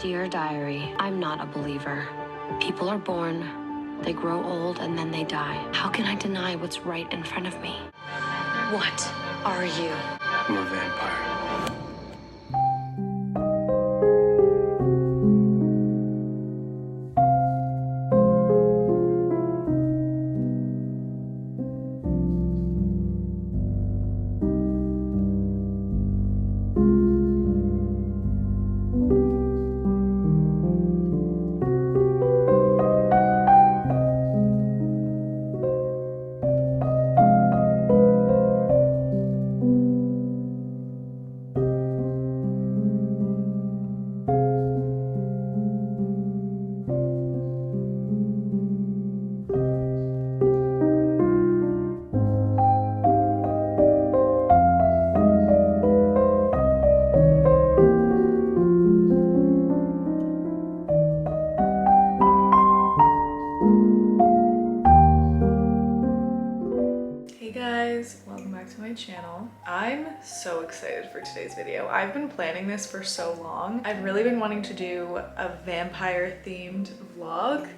Dear diary, I'm not a believer. People are born, they grow old, and then they die. How can I deny what's right in front of me? What are you? I'm a vampire. Hey guys, welcome back to my channel. I'm so excited for today's video. I've been planning this for so long. I've really been wanting to do a vampire themed vlog.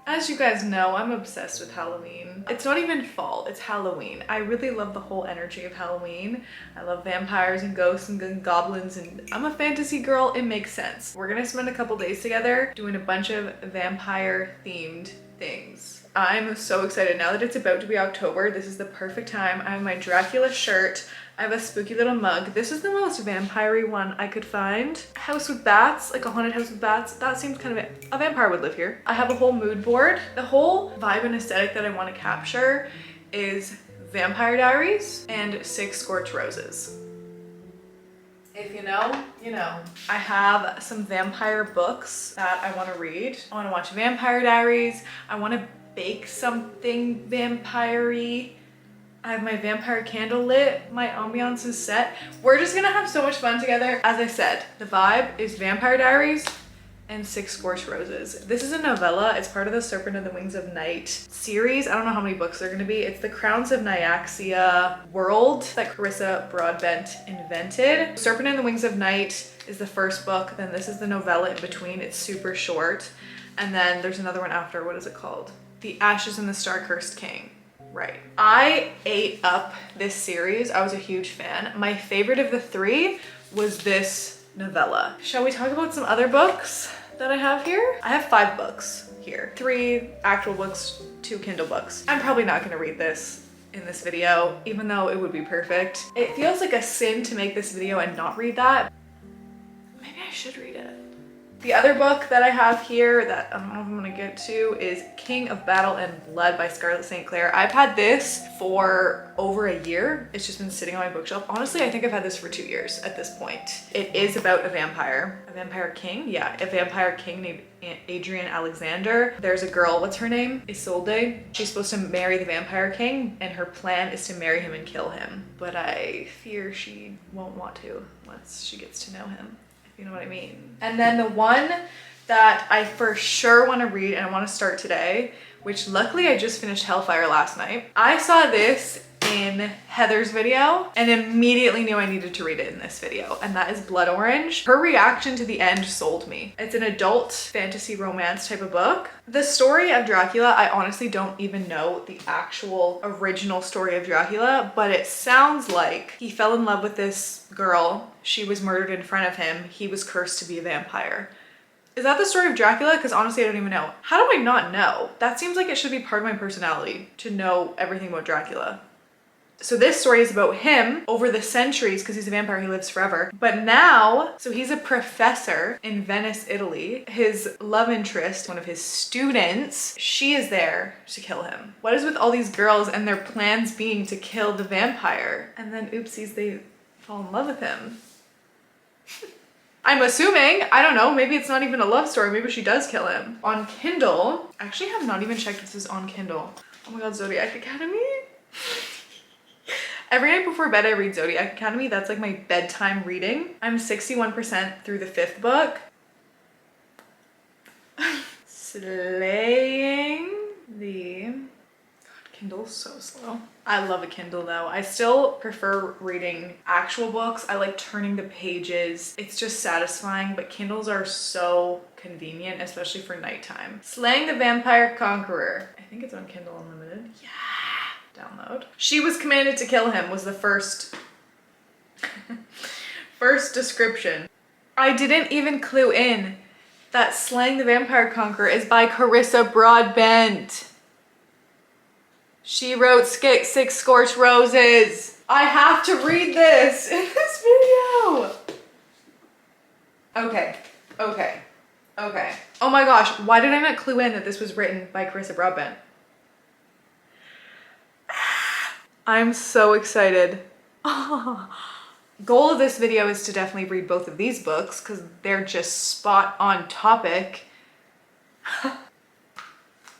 As you guys know, I'm obsessed with Halloween. It's not even fall, it's Halloween. I really love the whole energy of Halloween. I love vampires and ghosts and goblins, and I'm a fantasy girl, it makes sense. We're gonna spend a couple days together doing a bunch of vampire themed things. I'm so excited now that it's about to be October. This is the perfect time. I have my Dracula shirt. I have a spooky little mug. This is the most vampire-y one I could find. House with bats, like a haunted house with bats. That seems kind of it. A vampire would live here. I have a whole mood board. The whole vibe and aesthetic that I want to capture is Vampire Diaries and 6 Scorched Roses. If you know, you know. I have some vampire books that I want to read. I want to watch Vampire Diaries. I want to bake something vampire-y. I have my vampire candle lit. My ambiance is set. We're just gonna have so much fun together. As I said, the vibe is Vampire Diaries and 6 Scorched Roses. This is a novella. It's part of the Serpent and the Wings of Night series. I don't know how many books they're gonna be. It's the Crowns of Nyaxia world that Carissa Broadbent invented. Serpent and the Wings of Night is the first book. Then this is the novella in between. It's super short. And then there's another one after. What is it called? The Ashes and the Star-Cursed King. Right. I ate up this series. I was a huge fan. My favorite of the 3 was this novella. Shall we talk about some other books that I have here? I have 5 books here. 3 actual books, 2 Kindle books. I'm probably not gonna read this in this video, even though it would be perfect. It feels like a sin to make this video and not read that. Maybe I should read it. The other book that I have here that I don't know if I'm gonna get to is King of Battle and Blood by Scarlett St. Clair. I've had this for over a year. It's just been sitting on my bookshelf. Honestly, I think I've had this for 2 years at this point. It is about a vampire king? Yeah, a vampire king named Adrian Alexander. There's a girl, what's her name? Isolde. She's supposed to marry the vampire king, and her plan is to marry him and kill him. But I fear she won't want to once she gets to know him. You know what I mean? And then the one that I for sure want to read and I want to start today, which luckily I just finished Hellfire last night. I saw this in Heather's video and immediately knew I needed to read it in this video, and that is Blood Orange. Her reaction to the end sold me. It's an adult fantasy romance type of book. The story of Dracula, I honestly don't even know the actual original story of Dracula, but it sounds like he fell in love with this girl. She was murdered in front of him. He was cursed to be a vampire. Is that the story of Dracula? Because honestly, I don't even know. How do I not know? That seems like it should be part of my personality to know everything about Dracula. So this story is about him over the centuries, because he's a vampire, he lives forever. But now, so he's a professor in Venice, Italy. His love interest, one of his students, she is there to kill him. What is with all these girls and their plans being to kill the vampire? And then oopsies, they fall in love with him. I'm assuming, I don't know, maybe it's not even a love story, maybe she does kill him. On Kindle, I actually have not even checked if this is on Kindle. Oh my god, Zodiac Academy? Every night before bed I read Zodiac Academy. That's like my bedtime reading. I'm 61% through the 5th book. Slaying the... God, Kindle's so slow. I love a Kindle though. I still prefer reading actual books. I like turning the pages. It's just satisfying, but Kindles are so convenient, especially for nighttime. Slaying the Vampire Conqueror. I think it's on Kindle Unlimited. Yeah. Download. She was commanded to kill him was the first description. I didn't even clue in that Slaying the Vampire Conqueror is by Carissa Broadbent. She wrote Six Scorched Roses. I have to read this in this video. Okay. Oh my gosh, why did I not clue in that this was written by Carissa Broadbent? I'm so excited. Goal of this video is to definitely read both of these books because they're just spot on topic.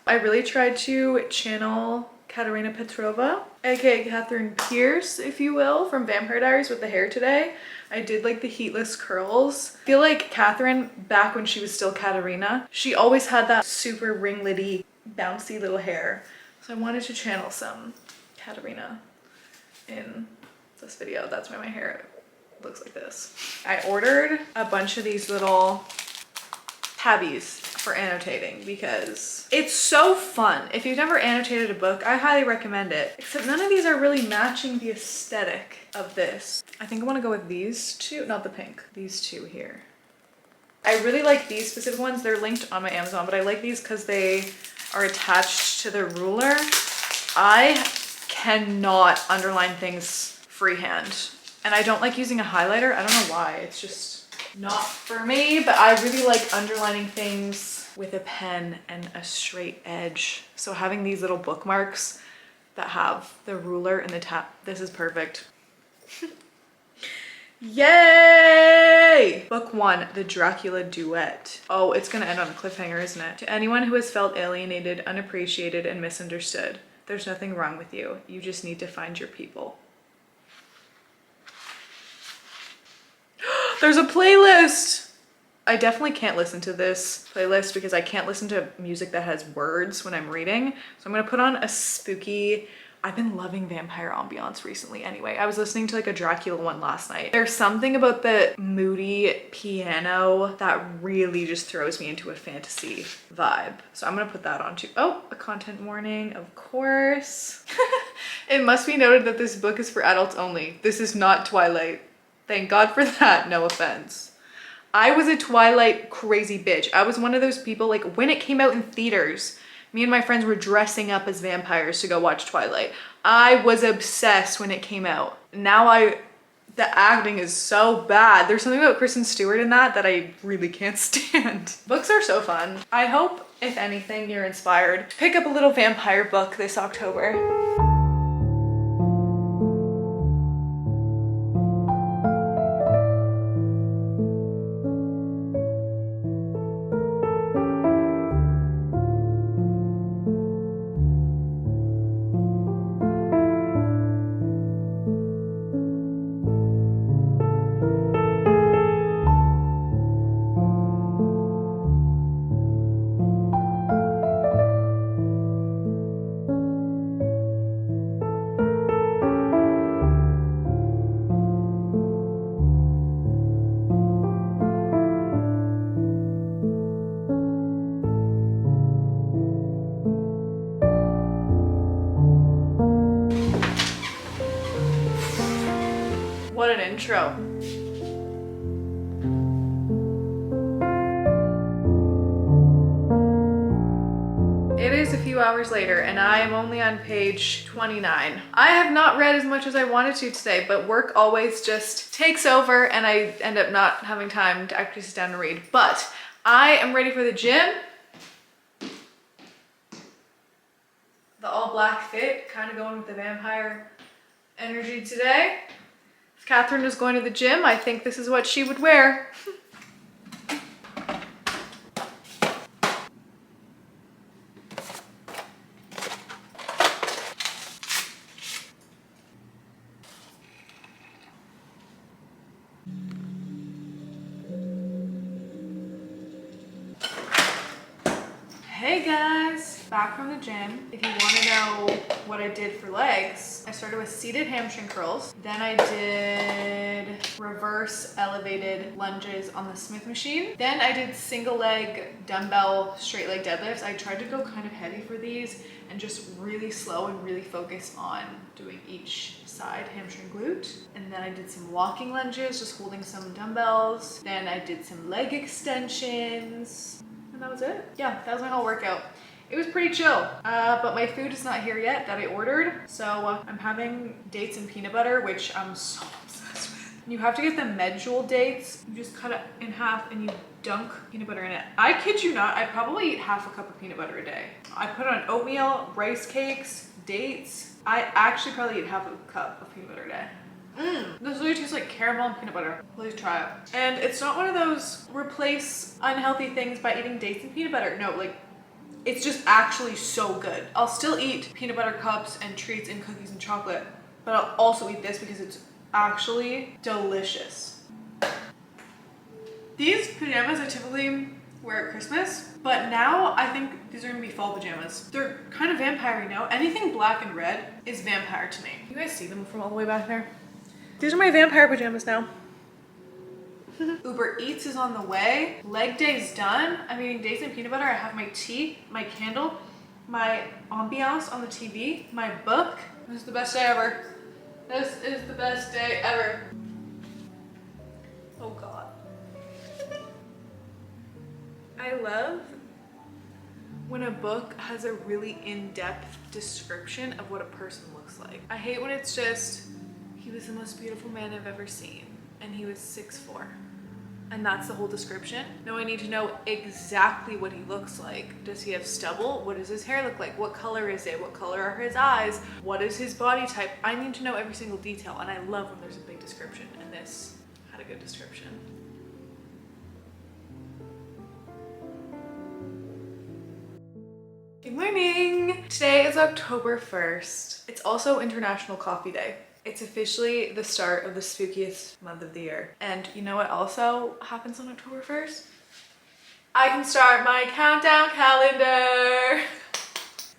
I really tried to channel Katerina Petrova, aka Catherine Pierce, if you will, from Vampire Diaries with the hair today. I did like the heatless curls. I feel like Catherine, back when she was still Katerina, she always had that super ringlety, bouncy little hair. So I wanted to channel some Katerina in this video. That's why my hair looks like this. I ordered a bunch of these little tabbies for annotating because it's so fun. If you've never annotated a book, I highly recommend it. Except none of these are really matching the aesthetic of this. I think I want to go with these two, not the pink, these two here. I really like these specific ones. They're linked on my Amazon, but I like these because they are attached to the ruler. I cannot underline things freehand. And I don't like using a highlighter. I don't know why. It's just not for me, but I really like underlining things with a pen and a straight edge. So having these little bookmarks that have the ruler and the tab, this is perfect. Yay! Book 1, The Dracula Duet. Oh, it's gonna end on a cliffhanger, isn't it? To anyone who has felt alienated, unappreciated, and misunderstood, there's nothing wrong with you. You just need to find your people. There's a playlist! I definitely can't listen to this playlist because I can't listen to music that has words when I'm reading. So I'm gonna put on a spooky, I've been loving vampire ambiance recently anyway. I was listening to like a Dracula one last night. There's something about the moody piano that really just throws me into a fantasy vibe. So I'm gonna put that on too. Oh, a content warning, of course. It must be noted that this book is for adults only. This is not Twilight. Thank God for that, no offense. I was a Twilight crazy bitch. I was one of those people, like when it came out in theaters, me and my friends were dressing up as vampires to go watch Twilight. I was obsessed when it came out. Now the acting is so bad. There's something about Kristen Stewart in that I really can't stand. Books are so fun. I hope, if anything, you're inspired to pick up a little vampire book this October. What an intro. It is a few hours later and I am only on page 29. I have not read as much as I wanted to today, but work always just takes over and I end up not having time to actually sit down and read. But I am ready for the gym. The all black fit, kind of going with the vampire energy today. If Catherine was going to the gym, I think this is what she would wear. Hey guys, back from the gym. If you want to know what I did for legs, I started with seated hamstring curls. Then I did reverse elevated lunges on the Smith machine. Then I did single leg dumbbell straight leg deadlifts. I tried to go kind of heavy for these and just really slow and really focus on doing each side hamstring glute. And then I did some walking lunges, just holding some dumbbells. Then I did some leg extensions, and that was it. Yeah, that was my whole workout. It was pretty chill, but my food is not here yet that I ordered. So I'm having dates and peanut butter, which I'm so obsessed with. You have to get the medjool dates. You just cut it in half and you dunk peanut butter in it. I kid you not, I probably eat half a cup of peanut butter a day. I put on oatmeal, rice cakes, dates. I actually probably eat half a cup of peanut butter a day. This really tastes like caramel and peanut butter. Please try it. And it's not one of those replace unhealthy things by eating dates and peanut butter. No, like, it's just actually so good. I'll still eat peanut butter cups and treats and cookies and chocolate, but I'll also eat this because it's actually delicious. These pajamas I typically wear at Christmas, but now I think these are gonna be fall pajamas. They're kind of vampire-y now. Anything black and red is vampire to me. You guys see them from all the way back there? These are my vampire pajamas now. Uber Eats is on the way. Leg day's done. I'm eating dates and peanut butter. I have my tea, my candle, my ambiance on the TV, my book. This is the best day ever. This is the best day ever. Oh God. I love when a book has a really in-depth description of what a person looks like. I hate when it's just, he was the most beautiful man I've ever seen, and he was 6'4". And that's the whole description. No, I need to know exactly what he looks like. Does he have stubble? What does his hair look like? What color is it? What color are his eyes? What is his body type? I need to know every single detail, and I love when there's a big description, and this had a good description. Good morning! Today is October 1st. It's also International Coffee Day. It's officially the start of the spookiest month of the year. And you know what also happens on October 1st? I can start my countdown calendar.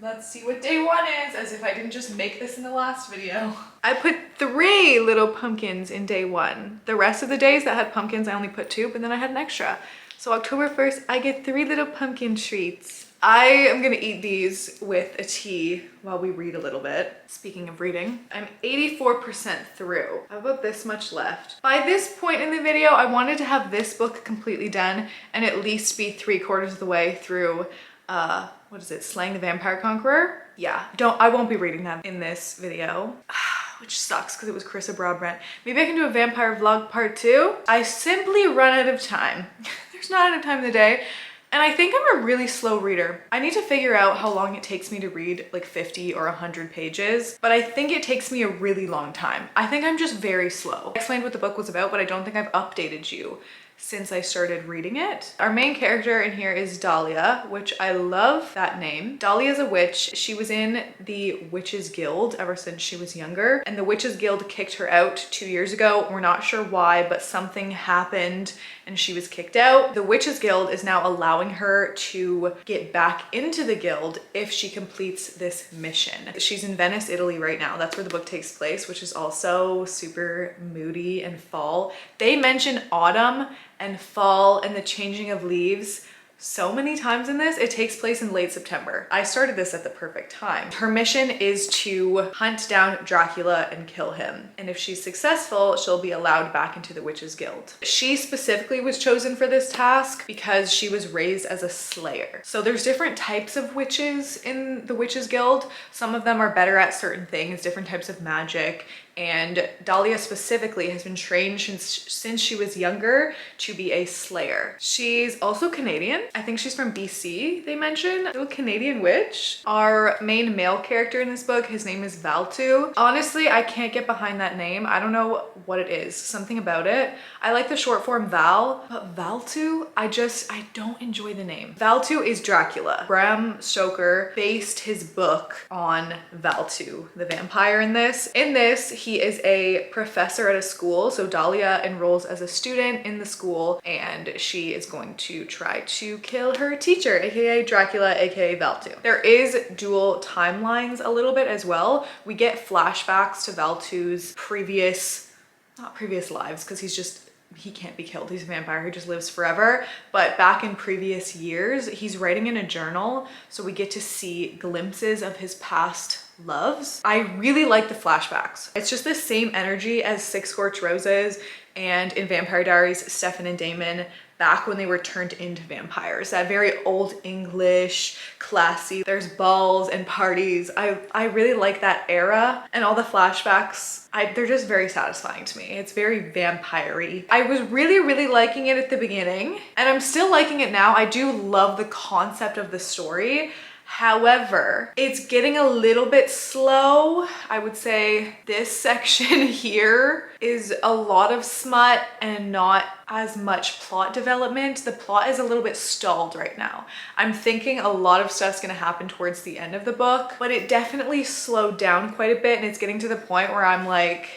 Let's see what day 1 is, as if I didn't just make this in the last video. I put 3 little pumpkins in day 1. The rest of the days that had pumpkins, I only put 2, but then I had an extra. So October 1st, I get 3 little pumpkin treats. I am gonna eat these with a tea while we read a little bit. Speaking of reading, I'm 84% through. I have about this much left. By this point in the video, I wanted to have this book completely done and at least be 3/4 of the way through, what is it, Slaying the Vampire Conqueror? Yeah, I won't be reading that in this video. Which sucks because it was Carissa Broadbent. Maybe I can do a vampire vlog part 2. I simply run out of time. There's not enough time in the day. And I think I'm a really slow reader. I need to figure out how long it takes me to read like 50 or 100 pages, but I think it takes me a really long time. I think I'm just very slow. I explained what the book was about, but I don't think I've updated you since I started reading it. Our main character in here is Dahlia, which I love that name. Dahlia is a witch. She was in the Witches Guild ever since she was younger, and the Witches Guild kicked her out 2 years ago. We're not sure why, but something happened and she was kicked out. The Witches Guild is now allowing her to get back into the guild if she completes this mission. She's in Venice, Italy right now. That's where the book takes place, which is also super moody and fall. They mention autumn and fall and the changing of leaves so many times in this. It takes place in late September. I started this at the perfect time. Her mission is to hunt down Dracula and kill him. And if she's successful, she'll be allowed back into the Witches Guild. She specifically was chosen for this task because she was raised as a slayer. So there's different types of witches in the Witches Guild. Some of them are better at certain things, different types of magic. And Dahlia specifically has been trained since she was younger to be a slayer. She's also Canadian. I think she's from BC, they mention. Little Canadian witch. Our main male character in this book, his name is Valtu. Honestly, I can't get behind that name. I don't know what it is. Something about it. I like the short form Val, but Valtu, I don't enjoy the name. Valtu is Dracula. Bram Stoker based his book on Valtu, the vampire in this. In this, He is a professor at a school. So Dahlia enrolls as a student in the school and she is going to try to kill her teacher, aka Dracula, aka Valtu. There is dual timelines a little bit as well. We get flashbacks to Valtu's not previous lives, because he can't be killed. He's a vampire who just lives forever. But back in previous years, he's writing in a journal. So we get to see glimpses of his past loves. I really like the flashbacks. It's just the same energy as Six Scorched Roses and in Vampire Diaries, Stefan and Damon back when they were turned into vampires. That very old English, classy, there's balls and parties. I really like that era, and all the flashbacks, they're just very satisfying to me. It's very vampire-y. I was really liking it at the beginning, and I'm still liking it now. I do love the concept of the story. However, it's getting a little bit slow. I would say this section here is a lot of smut and not as much plot development. The plot is a little bit stalled right now. I'm thinking a lot of stuff's gonna happen towards the end of the book, but it definitely slowed down quite a bit, and it's getting to the point where I'm like,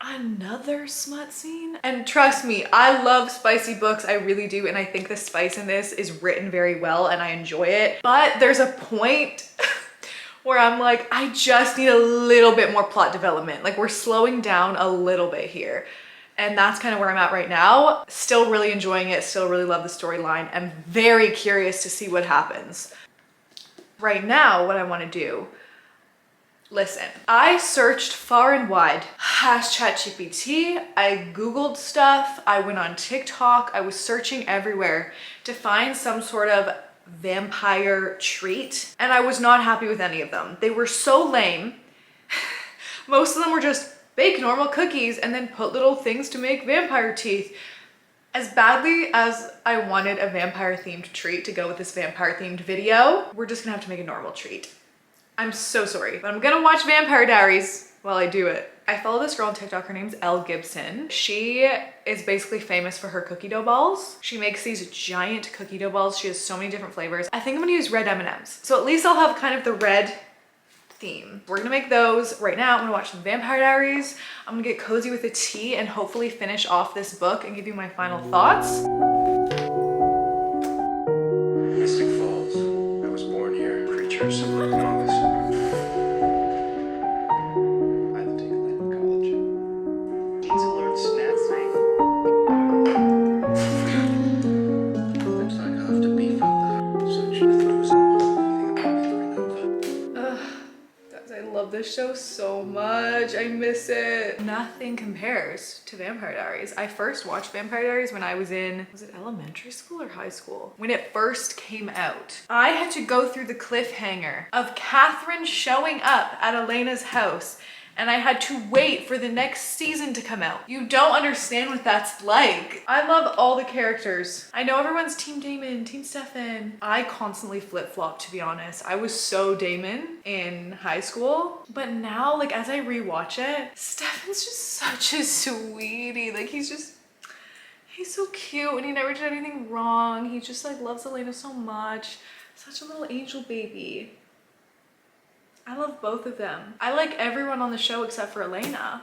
another smut scene? And trust me, I love spicy books, I really do, and I think the spice in this is written very well and I enjoy it. But there's a point where I'm like, I just need a little bit more plot development. Like, we're slowing down a little bit here. And that's kind of where I'm at right now. Still really enjoying it, still really love the storyline. I'm very curious to see what happens. Right now, what I want to do, listen, I searched far and wide. Asked ChatGPT, I Googled stuff, I went on TikTok, I was searching everywhere to find some sort of vampire treat, and I was not happy with any of them. They were so lame. Most of them were just bake normal cookies and then put little things to make vampire teeth. As badly as I wanted a vampire themed treat to go with this vampire themed video, we're just gonna have to make a normal treat. I'm so sorry, but I'm gonna watch Vampire Diaries while I do it. I follow this girl on TikTok, her name's Elle Gibson. She is basically famous for her cookie dough balls. She makes these giant cookie dough balls. She has so many different flavors. I think I'm gonna use red M&Ms. So at least I'll have kind of the red theme. We're gonna make those right now. I'm gonna watch some Vampire Diaries. I'm gonna get cozy with a tea and hopefully finish off this book and give you my final thoughts. Mystic Falls. I was born here. Creatures. Novice. I had to take a leave in college. Need to learn snacks. Looks like I'll have to beef up the such. I thought it was anything about it. Guys, I love this show so much. I miss it. Nothing compares to Vampire Diaries. I first watched Vampire Diaries when I was in, was it elementary school or high school? When it first came out. I had to go through the cliffhanger of Catherine showing up at Elena's house, and I had to wait for the next season to come out. You don't understand what that's like. I love all the characters. I know everyone's Team Damon, Team Stefan. I constantly flip-flop, to be honest. I was so Damon in high school, but now, like, as I rewatch it, Stefan's just such a sweetie. Like, he's so cute and he never did anything wrong. He just like loves Elena so much. Such a little angel baby. I love both of them. I like everyone on the show except for Elena.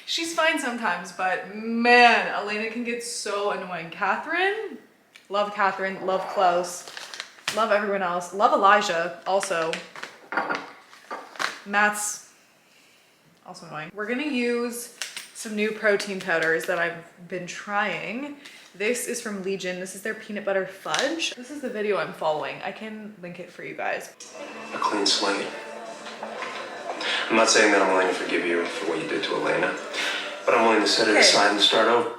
She's fine sometimes, but man, Elena can get so annoying. Catherine, love Klaus, love everyone else. Love Elijah also. Matt's also annoying. We're gonna use some new protein powders that I've been trying. This is from Legion. This is their peanut butter fudge. This is the video I'm following. I can link it for you guys. A clean slate. I'm not saying that I'm willing to forgive you for what you did to Elena, but I'm willing to set it aside and start over.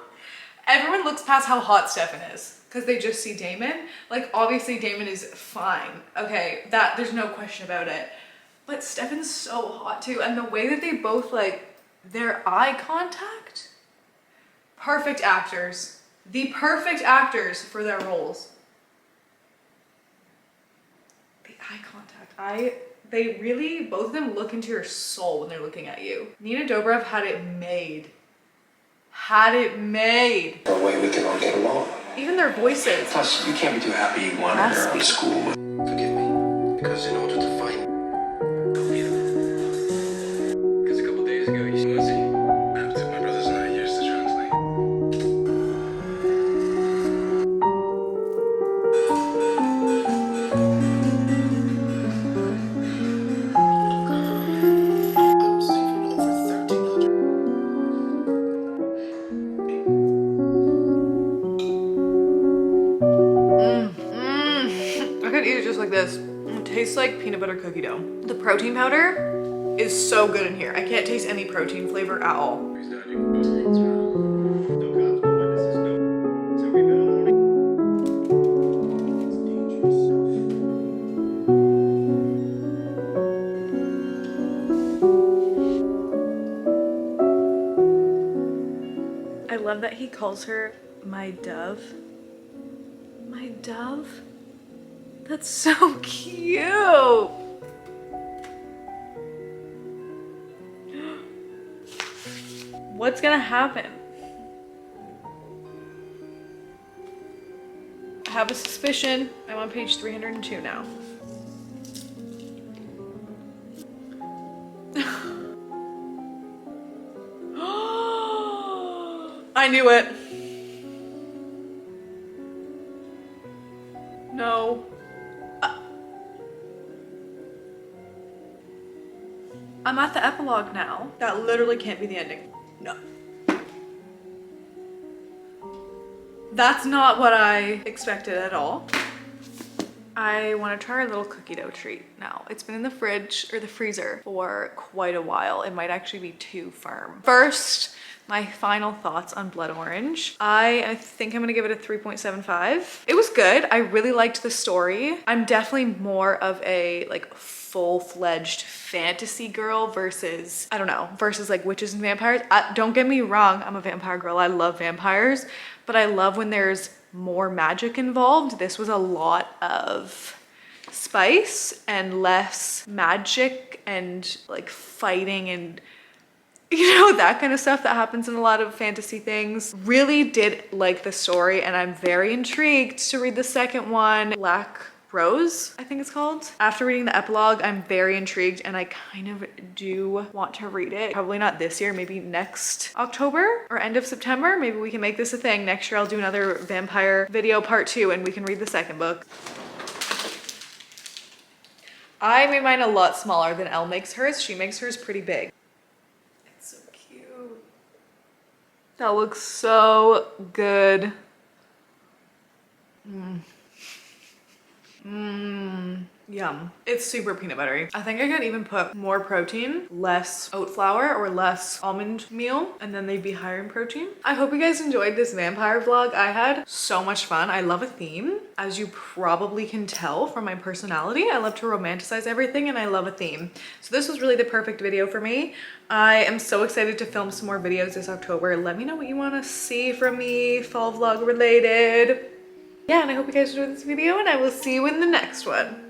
Everyone looks past how hot Stefan is because they just see Damon. Like, obviously Damon is fine. Okay, there's no question about it. But Stefan's so hot too. And the way that they both, like, their eye contact. Perfect actors. The perfect actors for their roles. The eye contact. They really, both of them look into your soul when they're looking at you. Nina Dobrev had it made. Had it made. A way we can all get along. Even their voices. Plus, you can't be too happy you wanted her out of school. Forgive me, because in order to find... Because a couple days ago you could eat it just like this. It tastes like peanut butter cookie dough. The protein powder is so good in here. I can't taste any protein flavor at all. I love that he calls her my dove. My dove? That's so cute. What's gonna happen? I have a suspicion. I'm on page 302 now. I knew it. No. I'm at the epilogue now. That literally can't be the ending. No. That's not what I expected at all. I want to try a little cookie dough treat now. It's been in the fridge or the freezer for quite a while. It might actually be too firm. First, my final thoughts on Blood Orange. I think I'm gonna give it a 3.75. It was good. I really liked the story. I'm definitely more of a like full-fledged fantasy girl versus, I don't know, versus like witches and vampires. Don't get me wrong, I'm a vampire girl. I love vampires, but I love when there's more magic involved. This was a lot of spice and less magic and like fighting and that kind of stuff that happens in a lot of fantasy things. Really did like the story, and I'm very intrigued to read the second one, Black Rose, I think it's called. After reading the epilogue, I'm very intrigued and I kind of do want to read it. Probably not this year, maybe next October or end of September. Maybe we can make this a thing. Next year I'll do another vampire video part 2 and we can read the second book. I made mine a lot smaller than Elle makes hers. She makes hers pretty big. It's so cute. That looks so good. Yum. It's super peanut buttery. I think I could even put more protein, less oat flour or less almond meal, and then they'd be higher in protein. I hope you guys enjoyed this vampire vlog. I had so much fun. I love a theme. As you probably can tell from my personality, I love to romanticize everything and I love a theme. So this was really the perfect video for me. I am so excited to film some more videos this October. Let me know what you want to see from me, fall vlog related. Yeah, and I hope you guys enjoyed this video and I will see you in the next one.